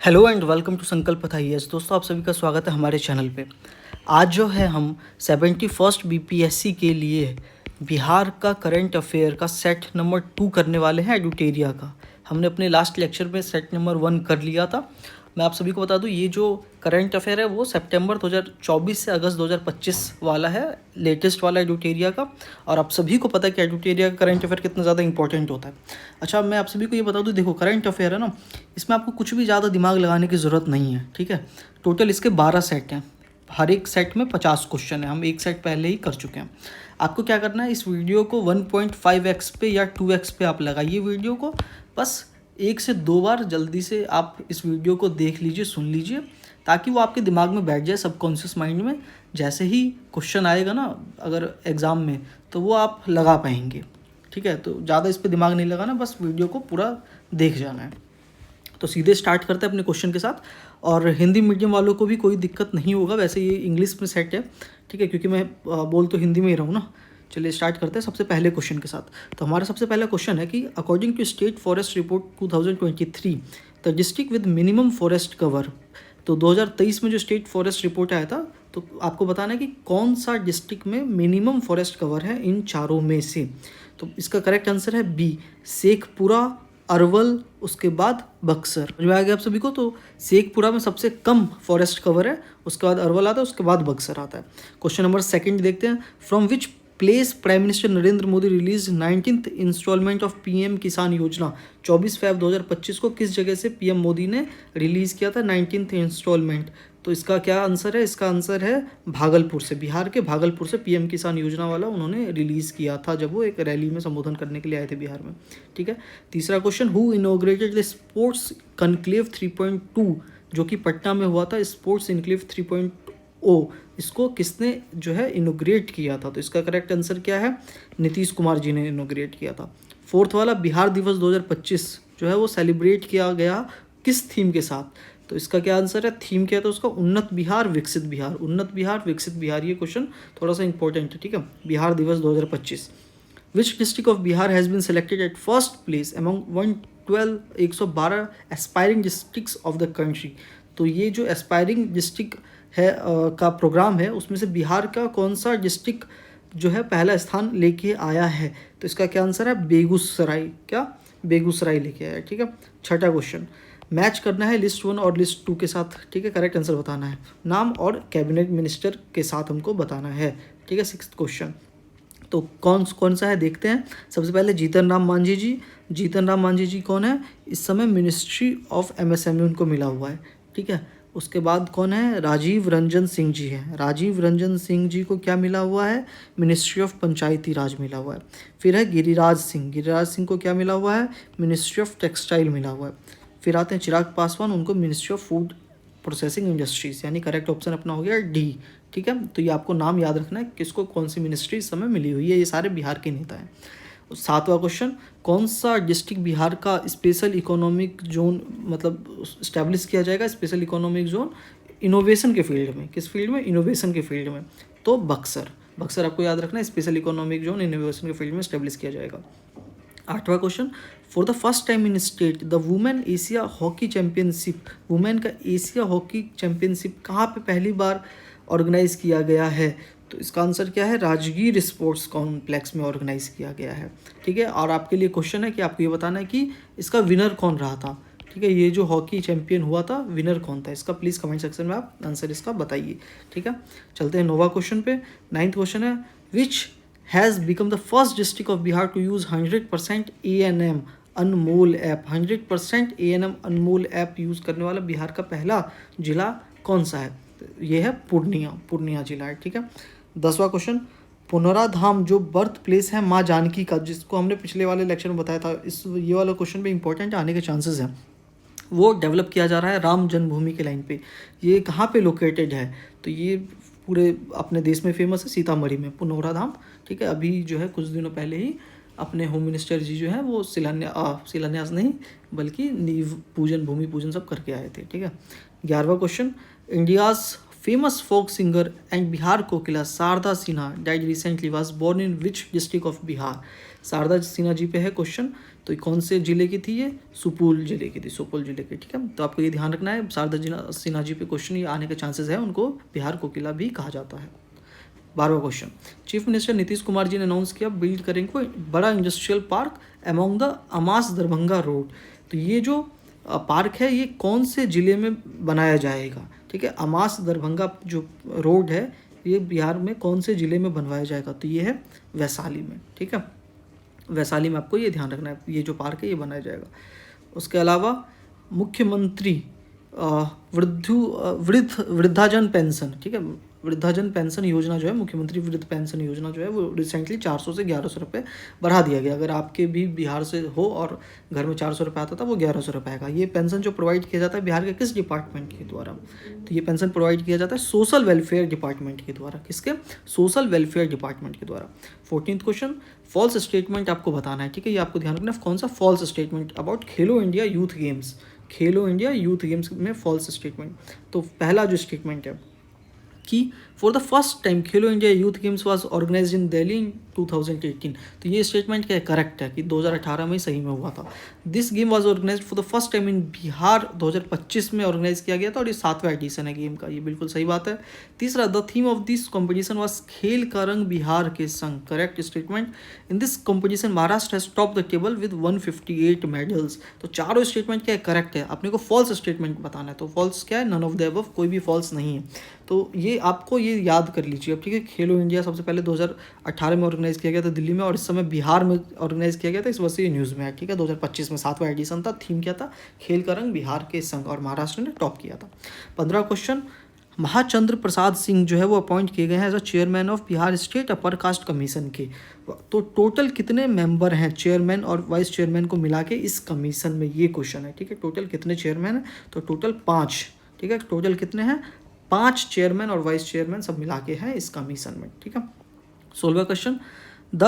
Hello and welcome to संकल्प पथ IAS. दोस्तों, आप सभी का स्वागत है हमारे चैनल पे। आज जो है हम 71st बीपीएससी के लिए बिहार का करंट अफेयर का सेट नंबर 2 करने वाले हैं, एडुटेरिया का। हमने अपने लास्ट लेक्चर में सेट नंबर 1 कर लिया था। मैं आप सभी को बता दूं, ये जो करंट अफेयर है वो सितंबर 2024 से अगस्त 2025 वाला है, लेटेस्ट वाला एडुटेरिया का। और आप सभी को पता है कि एडुटेरिया का करंट अफेयर कितना ज़्यादा इंपॉर्टेंट होता है। अच्छा, मैं आप सभी को ये बता दूं, देखो करंट अफेयर है ना, इसमें आपको कुछ भी ज़्यादा दिमाग लगाने की ज़रूरत नहीं है, ठीक है। टोटल इसके 12 सेट हैं, हर एक सेट में 50 क्वेश्चन है। हम एक सेट पहले ही कर चुके हैं। आपको क्या करना है, इस वीडियो को 1.5x पे या 2x पे आप लगाइए वीडियो को। बस 1 से 2 बार जल्दी से आप इस वीडियो को देख लीजिए, सुन लीजिए, ताकि वो आपके दिमाग में बैठ जाए, सबकॉन्शियस माइंड में। जैसे ही क्वेश्चन आएगा ना अगर एग्ज़ाम में, तो वो आप लगा पाएंगे, ठीक है। तो ज़्यादा इस पर दिमाग नहीं लगाना, बस वीडियो को पूरा देख जाना है। तो सीधे स्टार्ट करते हैं अपने क्वेश्चन के साथ। और हिंदी मीडियम वालों को भी कोई दिक्कत नहीं होगा, वैसे ये इंग्लिश में सेट है, ठीक है, क्योंकि मैं बोल तो हिंदी में ही रहा हूँ ना। चलिए स्टार्ट करते हैं सबसे पहले क्वेश्चन के साथ। तो हमारा सबसे पहला क्वेश्चन है कि according to state forest report 2023 the district with minimum forest cover. तो 2023 में जो स्टेट फॉरेस्ट रिपोर्ट आया था, तो आपको बताना है कि कौन सा डिस्ट्रिक्ट में मिनिमम फॉरेस्ट कवर है इन चारों में से। तो इसका करेक्ट आंसर है बी, शेखपुरा, अरवल, उसके बाद बक्सर। जो आ गया आप सभी को, तो शेखपुरा में सबसे कम फॉरेस्ट कवर है, उसके बाद अरवल आता है, उसके बाद बक्सर आता है। क्वेश्चन नंबर सेकंड देखते हैं। From which place prime minister Narendra Modi release 19th instalment of PM Kisan Yojana. 24 फरवरी 2025 को किस जगह से पीएम मोदी ने रिलीज़ किया था 19th इंस्टॉलमेंट। तो इसका क्या आंसर है, इसका आंसर है भागलपुर से। बिहार के भागलपुर से पीएम किसान योजना वाला उन्होंने रिलीज़ किया था, जब वो एक रैली में संबोधन करने के लिए आए थे बिहार में, ठीक है। तीसरा question, who inaugurated the sports conclave 3.2, जो कि पटना में हुआ था, स्पोर्ट्स इनक्लेव 3.0, इसको किसने जो है इनोग्रेट किया था। तो इसका करेक्ट आंसर क्या है, नीतीश कुमार जी ने इनोग्रेट किया था। फोर्थ वाला, बिहार दिवस 2025 जो है वो सेलिब्रेट किया गया किस थीम के साथ। तो इसका क्या आंसर है, थीम क्या था उसका, उन्नत बिहार विकसित बिहार। उन्नत बिहार विकसित बिहार, ये क्वेश्चन थोड़ा सा इंपॉर्टेंट है, ठीक है। Bihar Diwas 2025। Which district of Bihar has been selected at first place among 112 aspiring districts of the country. तो ये जो एस्पायरिंग डिस्ट्रिक्ट है का प्रोग्राम है, उसमें से बिहार का कौन सा डिस्ट्रिक्ट जो है पहला स्थान लेके आया है। तो इसका क्या आंसर है, बेगूसराय। क्या, बेगूसराय लेके आया है, ठीक है। छठा क्वेश्चन, मैच करना है लिस्ट 1 और लिस्ट 2 के साथ, ठीक है। करेक्ट आंसर बताना है, नाम और कैबिनेट मिनिस्टर के साथ हमको बताना है, ठीक है। सिक्स्थ क्वेश्चन, तो कौन सा है देखते हैं। सबसे पहले जीतन राम मांझी जी। जीतन राम मांझी जी कौन है, इस समय मिनिस्ट्री ऑफ एमएसएमई उनको मिला हुआ है, ठीक है। उसके बाद कौन है, राजीव रंजन सिंह जी हैं। राजीव रंजन सिंह जी को क्या मिला हुआ है, मिनिस्ट्री ऑफ पंचायती राज मिला हुआ है। फिर है गिरिराज सिंह। गिरिराज सिंह को क्या मिला हुआ है, मिनिस्ट्री ऑफ टेक्सटाइल मिला हुआ है। फिर आते हैं चिराग पासवान, उनको ministry of food processing industries, यानी करेक्ट ऑप्शन अपना हो गया डी, ठीक है। तो ये आपको नाम याद रखना है, किसको कौन सी मिनिस्ट्री इस समय मिली हुई है, ये सारे बिहार के नेता हैं। सातवां क्वेश्चन, कौन सा डिस्ट्रिक्ट बिहार का स्पेशल इकोनॉमिक जोन मतलब इस्टेब्लिश किया जाएगा, स्पेशल इकोनॉमिक जोन इनोवेशन के फील्ड में। किस फील्ड में, इनोवेशन के फील्ड में। तो बक्सर। बक्सर आपको याद रखना है, स्पेशल इकोनॉमिक जोन इनोवेशन के फील्ड में इस्टेब्लिश किया जाएगा। आठवां question, for the first time in state the women Asia hockey championship. Women का एशिया हॉकी चैंपियनशिप कहाँ पे पहली बार ऑर्गेनाइज किया गया है। तो इसका आंसर क्या है, राजगीर स्पोर्ट्स कॉम्प्लेक्स में ऑर्गेनाइज किया गया है, ठीक है। और आपके लिए क्वेश्चन है कि आपको ये बताना है कि इसका विनर कौन रहा था, ठीक है। ये जो हॉकी चैंपियन हुआ था, विनर कौन था, इसका प्लीज़ कमेंट सेक्शन में आप आंसर इसका बताइए, ठीक है। चलते हैं नोवा क्वेश्चन पे। नाइन्थ क्वेश्चन है, which has become the first district of Bihar to use 100% ANM Anmol app. 100% ANM Anmol app use करने वाला बिहार का पहला जिला कौन सा है। ये है पूर्णिया जिला है, ठीक है। 10वां क्वेश्चन, पुनरा धाम जो बर्थ प्लेस है माँ जानकी का, जिसको हमने पिछले वाले लेक्चर में बताया था, इस ये वाला क्वेश्चन भी इंपॉर्टेंट आने के चांसेस हैं। वो डेवलप किया जा रहा है राम जन्मभूमि के लाइन पे। ये कहाँ पे लोकेटेड है, तो ये पूरे अपने देश में फेमस है, सीतामढ़ी में पुनौरा धाम, ठीक है। अभी जो है कुछ दिनों पहले ही अपने होम मिनिस्टर जी जो है वो शिलान्यास नहीं बल्कि नींव पूजन, भूमि पूजन सब करके आए थे, ठीक है। 11वां question, India's famous folk singer and Bihar Kokila Sharda Sinha died recently was born in which district of Bihar. Sharda Sinha ji पे है क्वेश्चन, तो कौन से जिले की थी ये? सुपौल जिले की थी, सुपौल जिले की, ठीक है। तो आपको ये ध्यान रखना है, शारदा सिन्हा जी पे क्वेश्चन ये आने के चांसेस है, उनको बिहार कोकिला भी कहा जाता है। 12वां question, chief minister Nitish Kumar ji ने अनाउंस किया बिल्ड करेंगे कोई बड़ा industrial park among the Amas Darbhanga road. तो ये जो पार्क है ये कौन से ज़िले में बनाया जाएगा, ठीक है। अमास दरभंगा जो रोड है ये बिहार में कौन से ज़िले में बनवाया जाएगा? तो ये है वैशाली में, ठीक है। वैशाली में आपको ये ध्यान रखना है, ये जो पार्क है ये बनाया जाएगा। उसके अलावा मुख्यमंत्री वृद्धाजन पेंशन, ठीक है, वृद्धाजन पेंशन योजना जो है, मुख्यमंत्री वृद्ध पेंशन योजना जो है वो रिसेंटली 400 से 1100 रुपये बढ़ा दिया गया। अगर आपके भी बिहार से हो और घर में 400 रुपये आता था, वो 1100 रुपये आएगा। ये पेंशन जो प्रोवाइड किया जाता है बिहार के किस डिपार्टमेंट के द्वारा? तो ये पेंशन प्रोवाइड किया जाता है सोशल वेलफेयर डिपार्टमेंट के द्वारा। किसके? सोशल वेलफेयर डिपार्टमेंट के द्वारा। 14th क्वेश्चन, फॉल्स स्टेटमेंट आपको बताना है, ठीक है। ये आपको ध्यान रखना है, कौन सा false statement about Khelo India youth games, Khelo India youth games में फॉल्स स्टेटमेंट। तो पहला जो स्टेटमेंट है कि for the first time Khelo India youth games was organised in Delhi in 2018। तो ये स्टेटमेंट क्या है? करेक्ट है कि 2018 में सही में हुआ था। This game was organised for the first time in Bihar, 2025 में ऑर्गेनाइज किया गया था और ये 7वां एडिशन है गेम का, ये बिल्कुल सही बात है। तीसरा, the theme of this competition was खेल का रंग बिहार के संग, correct statement. In this competition Maharashtra has top the table with 158 medals. तो चारों स्टेटमेंट क्या है? करेक्ट है। अपने को फॉल्स स्टेटमेंट बताना है, तो फॉल्स क्या है? नन ऑफ द अबव, कोई भी फॉल्स नहीं है। तो ये आपको ये याद कर लीजिए अब, ठीक है। खेलो इंडिया सबसे पहले 2018 में ऑर्गेनाइज किया गया था दिल्ली में, और इस समय बिहार में ऑर्गेनाइज किया गया था, इस वजह से ये न्यूज़ में है, ठीक है। 2025 में 7वां एडिशन था, थीम क्या था? खेल का रंग बिहार के संग, और महाराष्ट्र ने टॉप किया था। 15वां क्वेश्चन, महाचंद्र प्रसाद सिंह जो है वो अपॉइंट किए गए हैं as a chairman of Bihar state upper caste commission के। तो टोटल कितने मेंबर हैं चेयरमैन और वाइस चेयरमैन को मिला के इस कमीशन में? ये क्वेश्चन है, ठीक है। टोटल कितने चेयरमैन हैं? तो टोटल 5, ठीक है। टोटल कितने हैं? 5 चेयरमैन और वाइस चेयरमैन सब मिला के हैं इस कमीशन में, ठीक है। 16वां question, the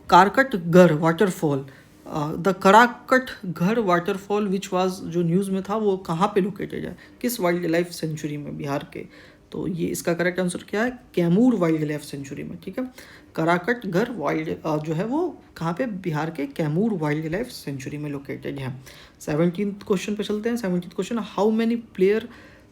Karkatgarh waterfall, the Karkatgarh waterfall which was, जो न्यूज़ में था वो कहाँ पे लोकेटेड है? किस वाइल्ड लाइफ सेंचुरी में बिहार के? तो ये इसका करेक्ट आंसर क्या है? कैमूर वाइल्ड लाइफ सेंचुरी में, ठीक है। कराकटगढ़ वाइल्ड जो है वो कहाँ पे? बिहार के कैमूर वाइल्ड लाइफ सेंचुरी में लोकेटेड है। 17th क्वेश्चन पे चलते हैं। 17th question, how many player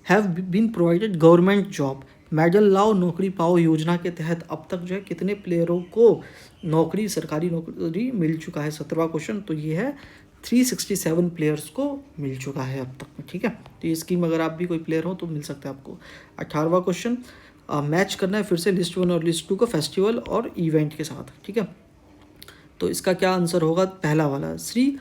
have been provided government job? Medal लाओ नौकरी पाओ योजना के तहत अब तक जो है कितने प्लेयरों को नौकरी, सरकारी नौकरी मिल चुका है? 17वां क्वेश्चन, तो ये है 367 प्लेयर्स को मिल चुका है अब तक में, ठीक है। तो ये स्कीम अगर आप भी कोई प्लेयर हो तो मिल सकता है आपको। 18वां क्वेश्चन, मैच करना है फिर से लिस्ट 1 और लिस्ट 2 को फेस्टिवल और इवेंट के साथ, ठीक है। तो इसका क्या आंसर होगा? पहला वाला, श्री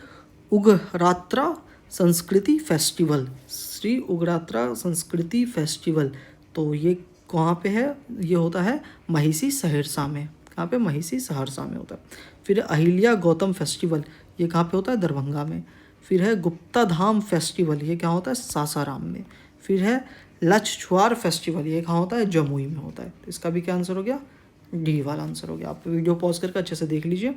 उगरात्रा संस्कृति फेस्टिवल, श्री उगरात्रा संस्कृति फेस्टिवल। तो ये कहाँ पे है? ये होता है महिषी सहरसा में। कहाँ पे? महिषी सहरसा में होता है। फिर अहिल्या गौतम फेस्टिवल, ये कहाँ पे होता है? दरभंगा में। फिर है गुप्ता धाम फेस्टिवल, ये क्या होता है? सासाराम में। फिर है लछुआर फेस्टिवल, ये कहाँ होता है? जमुई में होता है। तो इसका भी क्या आंसर हो गया? डी वाला आंसर हो गया। आप वीडियो पॉज करके अच्छे से देख लीजिए।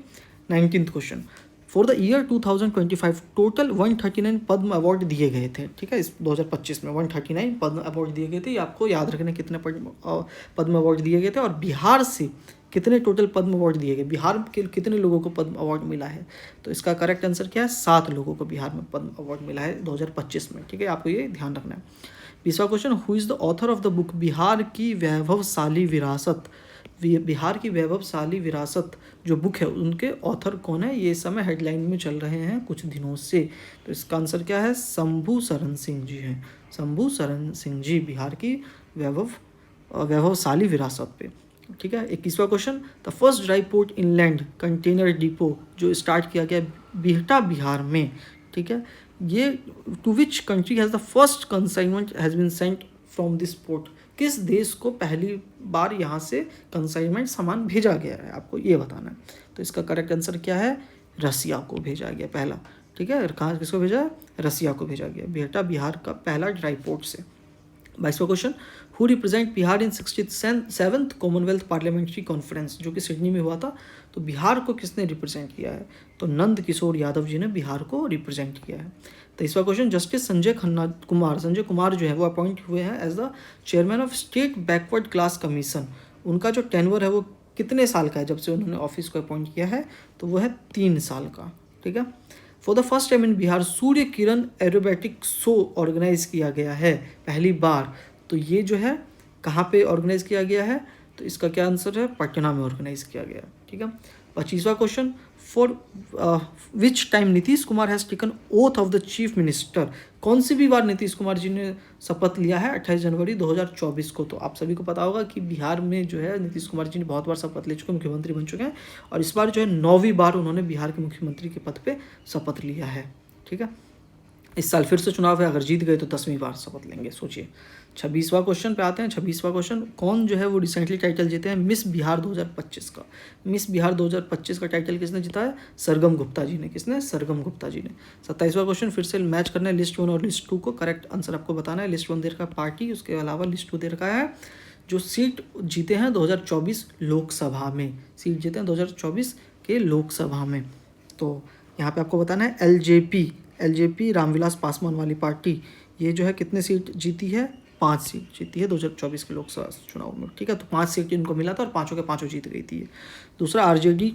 19th question, for the year 2025 total 139 Padma award दिए गए थे, ठीक है। इस 2025 में 139 पद्म अवार्ड दिए गए थे। ये आपको याद रखना कितने पद्म अवार्ड दिए गए थे और बिहार से कितने टोटल पद्म अवार्ड दिए गए, बिहार के कितने लोगों को पद्म अवार्ड मिला है? तो इसका करेक्ट आंसर क्या है? 7 लोगों को बिहार में पद्म अवार्ड मिला है 2025 में, ठीक है। आपको ये ध्यान रखना है। 20वां question, who is the author of the book Bihar की वैभवशाली विरासत? बिहार की वैभवशाली विरासत जो बुक है उनके ऑथर कौन है? ये समय हेडलाइन में चल रहे हैं कुछ दिनों से। तो इसका आंसर क्या है? शंभू शरण सिंह जी हैं। शंभू शरण सिंह जी बिहार की वैभवशाली विरासत पे, ठीक है। 21वां question, the first dry port inland container depot जो स्टार्ट किया गया बिहटा बिहार में, ठीक है, ये to which country has the first consignment has been sent from this port? किस देश को पहली बार यहाँ से कंसाइनमेंट सामान भेजा गया है? आपको ये बताना है। तो इसका करेक्ट आंसर क्या है? रसिया को भेजा गया पहला, ठीक है। कहाँ किसको भेजा है? रसिया को भेजा गया बिहटा बिहार का पहला ड्राई पोर्ट से। 22वां question, who represent Bihar in 67th Commonwealth parliamentary conference जो कि सिडनी में हुआ था? तो बिहार को किसने रिप्रेजेंट किया है? तो नंद किशोर यादव जी ने बिहार को रिप्रेजेंट किया है। 23वां क्वेश्चन, जस्टिस संजय कुमार जो है वो अपॉइंट हुए हैं as the chairman of state backward class commission. उनका जो टेन्योर है वो कितने साल का है जब से उन्होंने ऑफिस को अपॉइंट किया है? तो वो है 3 साल का, ठीक है। For the first time in Bihar Surya Kiran aerobatic show organise किया गया है पहली बार। तो ये जो है कहाँ पे ऑर्गेनाइज किया गया है, तो इसका क्या आंसर है, पटना में ऑर्गेनाइज किया गया। ठीक है। 25वां question, for which time Nitish Kumar has taken oath of the chief minister. कौन सी भी बार नीतीश कुमार जी ने शपथ लिया है 28 जनवरी 2024 को। तो आप सभी को पता होगा कि बिहार में जो है नीतीश कुमार जी ने बहुत बार शपथ ले चुके हैं, मुख्यमंत्री बन चुके हैं, और इस बार जो है 9वीं बार उन्होंने बिहार के मुख्यमंत्री के पद पे शपथ लिया है। ठीक है। इस साल फिर से चुनाव है, अगर जीत गए तो 10वीं बार शपथ लेंगे, सोचिए। 26वां क्वेश्चन पे आते हैं। 26वां क्वेश्चन, कौन जो है वो रिसेंटली टाइटल जीते हैं मिस बिहार 2025 का। मिस बिहार 2025 का टाइटल किसने जीता है, सरगम गुप्ता जी ने। किसने, सरगम गुप्ता जी ने। 27वां क्वेश्चन, फिर से मैच करना है लिस्ट 1 और लिस्ट 2 को, करेक्ट आंसर आपको बताना है। लिस्ट 1 दे रखा है पार्टी, उसके अलावा लिस्ट 2 दे रखा है जो सीट जीते हैं 2024 लोकसभा में, सीट जीते हैं 2024 के लोकसभा में। तो यहाँ पे आपको बताना है एलजेपी रामविलास पासवान वाली पार्टी, ये जो है कितने सीट जीती है, 5 सीट जीती है 2024 के लोकसभा चुनाव में। ठीक है। तो 5 सीट इनको मिला था और पाँचों के पाँचों जीत गई थी। दूसरा, आरजेडी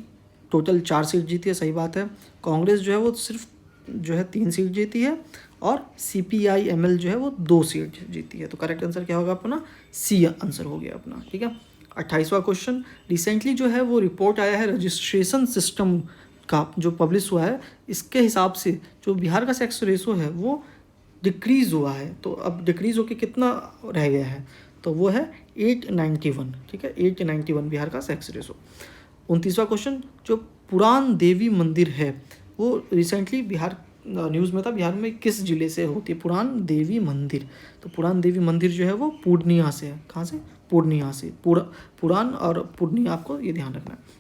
टोटल 4 सीट जीती है, सही बात है। कांग्रेस जो है वो सिर्फ जो है 3 सीट जीती है, और CPI-ML जो है वो 2 सीट जीती है। तो करेक्ट आंसर क्या होगा अपना, सी आंसर हो गया अपना। ठीक है। 28वां क्वेश्चन, रिसेंटली जो है वो रिपोर्ट आया है रजिस्ट्रेशन सिस्टम का जो पब्लिश हुआ है, इसके हिसाब से जो बिहार का सेक्स रेशो है वो डिक्रीज़ हुआ है। तो अब डिक्रीज़ होकर कितना रह गया है, तो वो है 891। ठीक है, 891 बिहार का सेक्स रेशो। 29वां क्वेश्चन, जो पुरान देवी मंदिर है वो रिसेंटली बिहार न्यूज़ में था, बिहार में किस जिले से होती है पुरान देवी मंदिर। तो पुरान देवी मंदिर जो है वो पूर्णिया से है। कहाँ से, पूर्णिया से। पुरान और पूर्णिया, आपको ये ध्यान रखना है।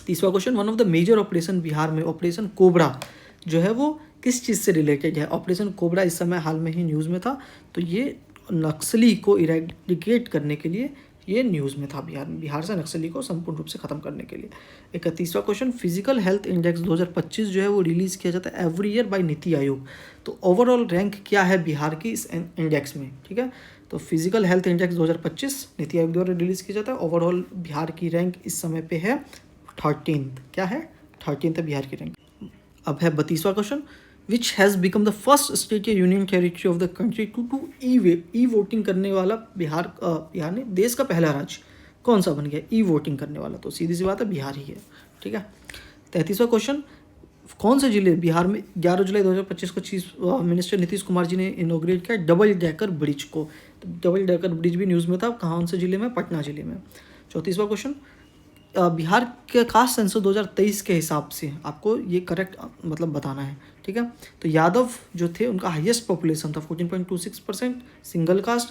30वां question, one of the major operation Bihar में, ऑपरेशन कोबरा जो है वो किस चीज़ से रिलेटेड है। ऑपरेशन कोबरा इस समय हाल में ही न्यूज़ में था, तो ये नक्सली को इरेडिकेट करने के लिए ये न्यूज़ में था। बिहार से नक्सली को संपूर्ण रूप से ख़त्म करने के लिए। 31वां क्वेश्चन, फिजिकल हेल्थ इंडेक्स 2025 जो है वो रिलीज़ किया जाता है every year by NITI Aayog. तो ओवरऑल रैंक क्या है बिहार की इस इंडेक्स में। ठीक है। तो physical health index 2025 NITI Aayog द्वारा रिलीज़ किया जाता है। ओवरऑल बिहार की रैंक इस समय पे है 13th। क्या है, 13th है बिहार की रैंक। अब है 32वां question, which has become the first state या union territory of the country to e voting करने वाला बिहार ने देश का पहला राज्य कौन सा बन गया ई वोटिंग करने वाला। तो सीधी सी बात है, बिहार ही है। ठीक है। 33वां क्वेश्चन, कौन से जिले बिहार में 11 जुलाई 2025 को चीफ मिनिस्टर नीतीश कुमार जी ने इनोग्रेट किया डबल डेकर ब्रिज को। तो डबल डेकर ब्रिज भी न्यूज़ में था, कौन से जिले में, पटना जिले में। 34वां क्वेश्चन, बिहार के कास्ट सेंसस 2023 के हिसाब से आपको ये करेक्ट मतलब बताना है। ठीक है। तो यादव जो थे उनका हाईएस्ट पॉपुलेशन था 14.26% सिंगल कास्ट।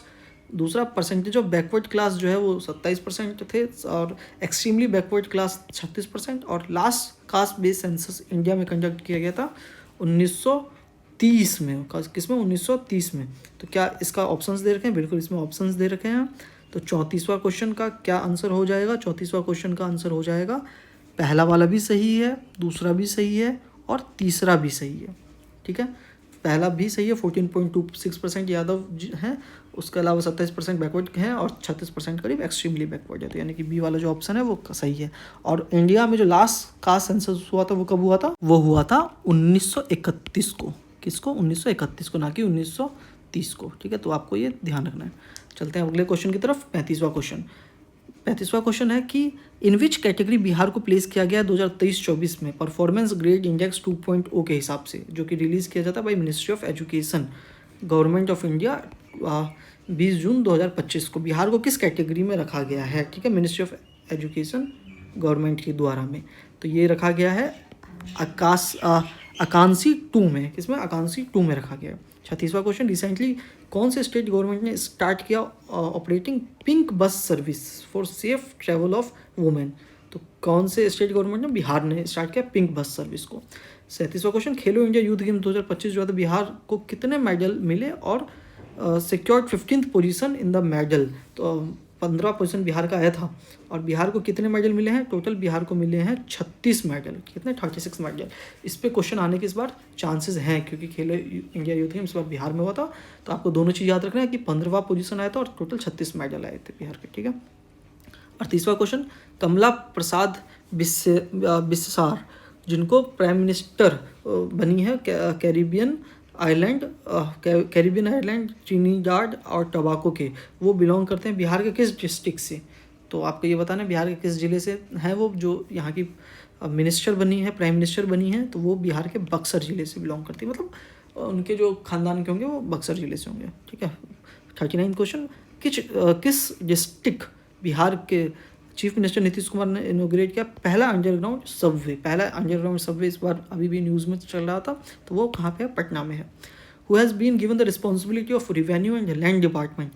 दूसरा, परसेंटेज ऑफ बैकवर्ड क्लास जो है वो 27% थे, और एक्सट्रीमली बैकवर्ड क्लास 36%। और last caste based census India में कंडक्ट किया गया था 1930 में। किसमें, 1930 में। तो क्या इसका ऑप्शंस दे रखे हैं, बिल्कुल इसमें ऑप्शंस दे रखे हैं। तो 34वां क्वेश्चन का क्या आंसर हो जाएगा, 34वां क्वेश्चन का आंसर हो जाएगा पहला वाला भी सही है, दूसरा भी सही है, और तीसरा भी सही है। ठीक है। पहला भी सही है, 14.26% यादव हैं, उसके अलावा 27% बैकवर्ड हैं, और 36% करीब एक्सट्रीमली बैकवर्ड है। तो यानी कि बी वाला जो ऑप्शन है वो सही है। और इंडिया में जो लास्ट कास्ट सेंसस हुआ था वो कब हुआ था, वो हुआ था 1931 को। किसको, 1931 को, ना कि 1930 को। ठीक है। तो आपको ये ध्यान रखना है। चलते हैं अगले क्वेश्चन की तरफ। 35वां क्वेश्चन है कि इन विच कैटेगरी बिहार को प्लेस किया गया 2023-24 में परफॉर्मेंस ग्रेड इंडेक्स 2.0 के हिसाब से, जो कि रिलीज़ किया जाता है by ministry of education government of India 20 जून 2025 को। बिहार को किस कैटेगरी में रखा गया है। ठीक है, मिनिस्ट्री ऑफ एजुकेशन गवर्नमेंट के द्वारा में। तो ये रखा गया है आकांक्षी 2 में। किसमें, आकांक्षी 2 में रखा गया है। 36वां क्वेश्चन, रिसेंटली कौन से स्टेट गवर्नमेंट ने स्टार्ट किया operating pink bus service for safe travel of women. तो कौन से स्टेट गवर्नमेंट ने, बिहार ने स्टार्ट किया पिंक बस सर्विस को। 37वां क्वेश्चन, खेलो इंडिया यूथ गेम 2025 जो है बिहार को कितने मेडल मिले और secured 15th position in the medal. तो 15 पोजीशन बिहार का आया था, और बिहार को कितने मेडल मिले हैं, टोटल बिहार को मिले हैं 36 मेडल। कितने, 36 मेडल। इस पे क्वेश्चन आने के इस बार चांसेस हैं, क्योंकि खेलो इंडिया यूथ गेम इस बार बिहार में हुआ था। तो आपको दोनों चीज़ याद रखना है कि 15वां पोजीशन आया था और टोटल 36 मेडल आए थे बिहार के। ठीक है। 38वां क्वेश्चन, कमला प्रसाद बिस्सार जिनको प्राइम मिनिस्टर बनी है कैरिबियन आइलैंड, ट्रिनिडाड और टोबाको के, वो बिलोंग करते हैं बिहार के किस डिस्ट्रिक्ट से? तो आपको ये बताना है बिहार के किस ज़िले से हैं वो, जो यहाँ की मिनिस्टर बनी है, प्राइम मिनिस्टर बनी है, तो वो बिहार के बक्सर ज़िले से बिलोंग करती है, मतलब उनके जो खानदान के होंगे वो बक्सर ज़िले से होंगे। ठीक है। 39 क्वेश्चन, किस डिस्ट्रिक्ट बिहार के चीफ मिनिस्टर नीतीश कुमार ने इनोग्रेट किया पहला अंडरग्राउंड सबवे? पहला अंडरग्राउंड सबवे इस बार अभी भी न्यूज़ में चल रहा था, तो वो कहाँ पे है? पटना में है। Who has been given the responsibility of revenue and land department?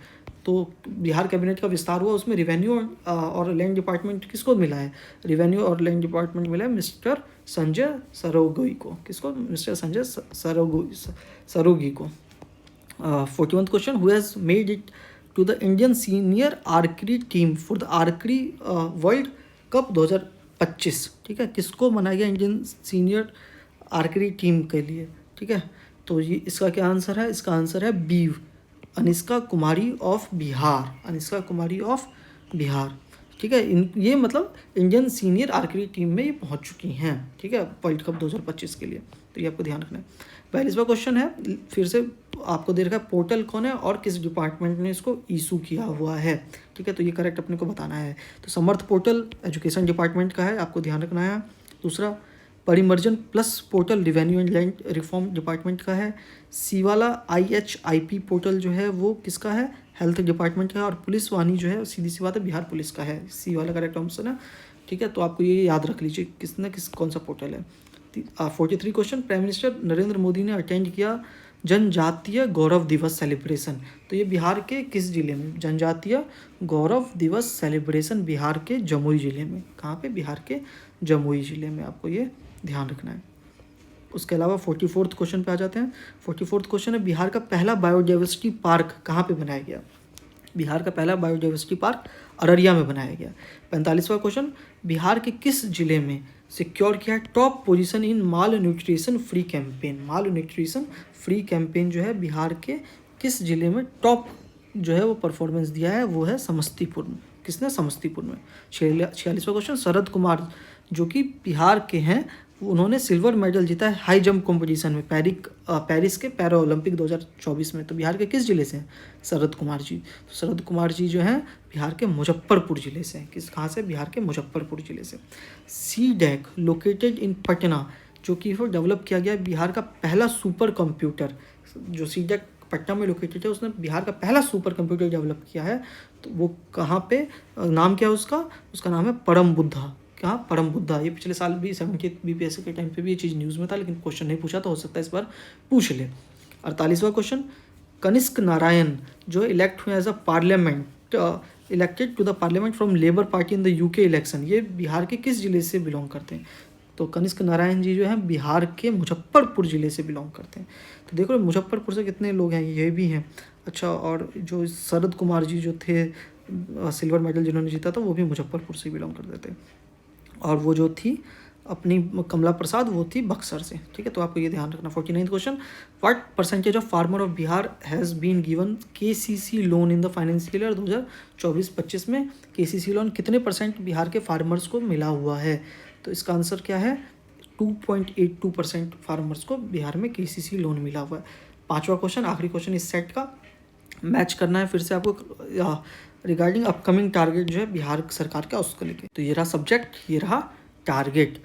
तो बिहार कैबिनेट का विस्तार हुआ, उसमें रेवेन्यू और लैंड डिपार्टमेंट किसको मिला है? रेवेन्यू और लैंड डिपार्टमेंट मिला है मिस्टर संजय सरोगी को। किसको? मिस्टर संजय सरोगी को। 41th question, who has made it to the Indian senior archery team for the archery world cup 2025? ठीक है, किसको बनाया गया इंडियन सीनियर आर्चरी टीम के लिए? ठीक है, तो ये इसका क्या आंसर है? इसका आंसर है b, Anishka Kumari of Bihar. Anishka Kumari of Bihar. ठीक है, ये मतलब इंडियन सीनियर आर्चरी टीम में ये पहुंच चुकी हैं। ठीक है, वर्ल्ड कप 2025 के लिए, तो ये आपको ध्यान रखना है। 42वां क्वेश्चन है, फिर से आपको दे रखा है पोर्टल कौन है और किस डिपार्टमेंट ने इसको इशू किया हुआ है। ठीक है, तो ये करेक्ट अपने को बताना है। तो समर्थ पोर्टल एजुकेशन डिपार्टमेंट का है, आपको ध्यान रखना है। दूसरा Parimarjan plus portal revenue and land reform department का है। सी वाला IHIP पोर्टल जो है वो किसका है? हेल्थ डिपार्टमेंट का है। और पुलिस वाणी जो है सीधी सी बात है बिहार पुलिस का है। सी वाला करेक्ट आंसर है। ठीक है, तो आपको ये याद रख लीजिए कौन सा पोर्टल है। 43 question, prime minister Narendra Modi ने अटेंड किया जनजातीय गौरव दिवस सेलिब्रेशन? तो ये बिहार के किस जिले में? जनजातीय गौरव दिवस सेलिब्रेशन बिहार के जमुई जिले में। कहाँ पे? बिहार के जमुई जिले में, आपको ये ध्यान रखना है। उसके अलावा 44th क्वेश्चन पे आ जाते हैं। 44th क्वेश्चन है, बिहार का पहला बायोडाइवर्सिटी पार्क कहाँ पे बनाया गया? बिहार का पहला बायोडाइवर्सिटी पार्क अररिया में बनाया गया। 45वां क्वेश्चन, बिहार के किस जिले में सिक्योर किया top position in mall nutrition free campaign? Mall nutrition free campaign जो है बिहार के किस जिले में टॉप जो है वो परफॉर्मेंस दिया है? वो है समस्तीपुर में। किसने? समस्तीपुर में। 46वां क्वेश्चन, शरद कुमार जो कि बिहार के हैं, उन्होंने सिल्वर मेडल जीता है हाई जंप कंपटीशन में पेरिस के पैरा ओलंपिक 2024 में। तो बिहार के किस जिले से हैं? शरद कुमार जी। तो शरद कुमार जी जो हैं बिहार के मुजफ्फरपुर जिले से हैं। कहाँ से? बिहार के मुजफ्फरपुर जिले से। CDAC लोकेटेड इन पटना, जो कि वो डेवलप किया गया बिहार का पहला सुपर कंप्यूटर। जो CDAC पटना में लोकेटेड है, उसने बिहार का पहला सुपर कंप्यूटर डेवलप किया है। तो वो कहाँ पे? नाम क्या है उसका नाम है परम बुद्धा। कहाँ? परम बुद्धा। ये पिछले साल भी 70th BPSC के टाइम पे भी ये चीज़ न्यूज़ में था, लेकिन क्वेश्चन नहीं पूछा, तो हो सकता है इस बार पूछ ले। 48वां क्वेश्चन, कनिष्क नारायण जो इलेक्ट हुए as a parliament, elected to the parliament from Labour Party in the UK election, ये बिहार के किस जिले से बिलोंग करते हैं? तो कनिष्क नारायण जी जो हैं बिहार के मुजफ्फरपुर जिले से बिलोंग करते हैं। तो देखो मुजफ्फरपुर से कितने लोग हैं, ये भी हैं। अच्छा, और जो शरद कुमार जी जो थे सिल्वर मेडल जिन्होंने जीता था, वो भी मुजफ्फरपुर से बिलोंग करते थे। और वो जो थी अपनी कमला प्रसाद, वो थी बक्सर से। ठीक है, तो आपको ये ध्यान रखना। 49th क्वेश्चन, what percentage of farmer of Bihar has been given KCC loan in the financial year 2024-25 में? KCC लोन कितने % बिहार के फार्मर्स को मिला हुआ है? तो इसका आंसर क्या है? 2.82% फार्मर्स को बिहार में KCC लोन मिला हुआ है। 5वां क्वेश्चन, आखिरी क्वेश्चन इस सेट का, मैच करना है फिर से आपको रिगार्डिंग अपकमिंग टारगेट जो है बिहार सरकार का, उसको लेके। तो ये रहा सब्जेक्ट, ये रहा टारगेट।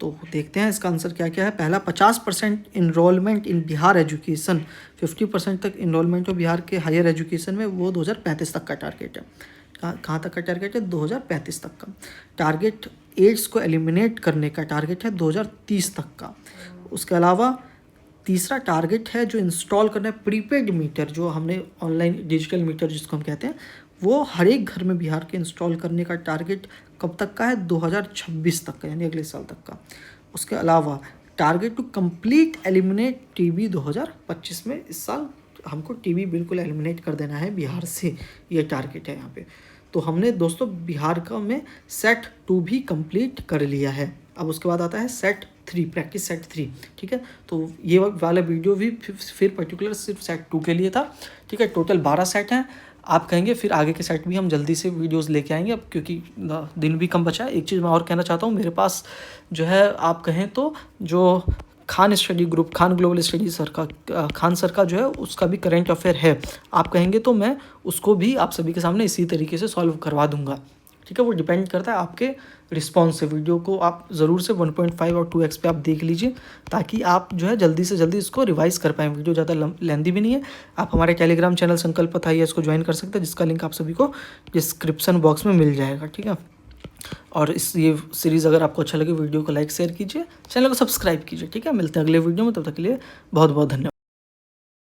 तो देखते हैं इसका आंसर क्या क्या है। पहला 50% इनरोलमेंट इन बिहार एजुकेशन, 50% तक इनरोलमेंट हो बिहार के हायर एजुकेशन में, वो 2035 तक का टारगेट है। कहाँ तक का टारगेट है? 2035 तक का टारगेट। एड्स को एलिमिनेट करने का टारगेट है 2030 तक का। उसके अलावा तीसरा टारगेट है जो इंस्टॉल करना है प्रीपेड मीटर, जो हमने ऑनलाइन डिजिटल मीटर जिसको हम कहते हैं, वो हर एक घर में बिहार के इंस्टॉल करने का टारगेट कब तक का है? 2026 तक का, यानी अगले साल तक का। उसके अलावा target to complete eliminate TB 2025 में, इस साल हमको TB बिल्कुल एलिमिनेट कर देना है बिहार से, ये टारगेट है यहाँ पे। तो हमने दोस्तों बिहार का में सेट 2 भी कंप्लीट कर लिया है। अब उसके बाद आता है सेट 3, प्रैक्टिस सेट 3, ठीक है। तो ये वाला वीडियो भी फिर पर्टिकुलर सिर्फ सेट 2 के लिए था, ठीक है। टोटल 12 सेट हैं। आप कहेंगे फिर आगे के सेट भी हम जल्दी से वीडियोस लेके आएंगे अब, क्योंकि दिन भी कम बचा है। एक चीज़ मैं और कहना चाहता हूँ, मेरे पास जो है आप कहें तो जो Khan study group, Khan global study sir का, खान सर का जो है उसका भी करंट अफेयर है। आप कहेंगे तो मैं उसको भी आप सभी के सामने इसी तरीके से सॉल्व करवा दूंगा, ठीक है। वो डिपेंड करता है आपके रिस्पॉन्स से। वीडियो को आप ज़रूर से 1.5 और 2x पे आप देख लीजिए, ताकि आप जो है जल्दी से जल्दी इसको रिवाइज़ कर पाएँ। वीडियो ज़्यादा लेंदी भी नहीं है। आप हमारे टेलीग्राम चैनल संकल्प पथ IAS को ज्वाइन कर सकते हैं, जिसका लिंक आप सभी को डिस्क्रिप्शन बॉक्स में मिल जाएगा, ठीक है। और ये सीरीज़ अगर आपको अच्छा लगे, वीडियो को लाइक शेयर कीजिए, चैनल को सब्सक्राइब कीजिए, ठीक है। मिलते हैं अगले वीडियो में, तब तक के लिए बहुत बहुत धन्यवाद।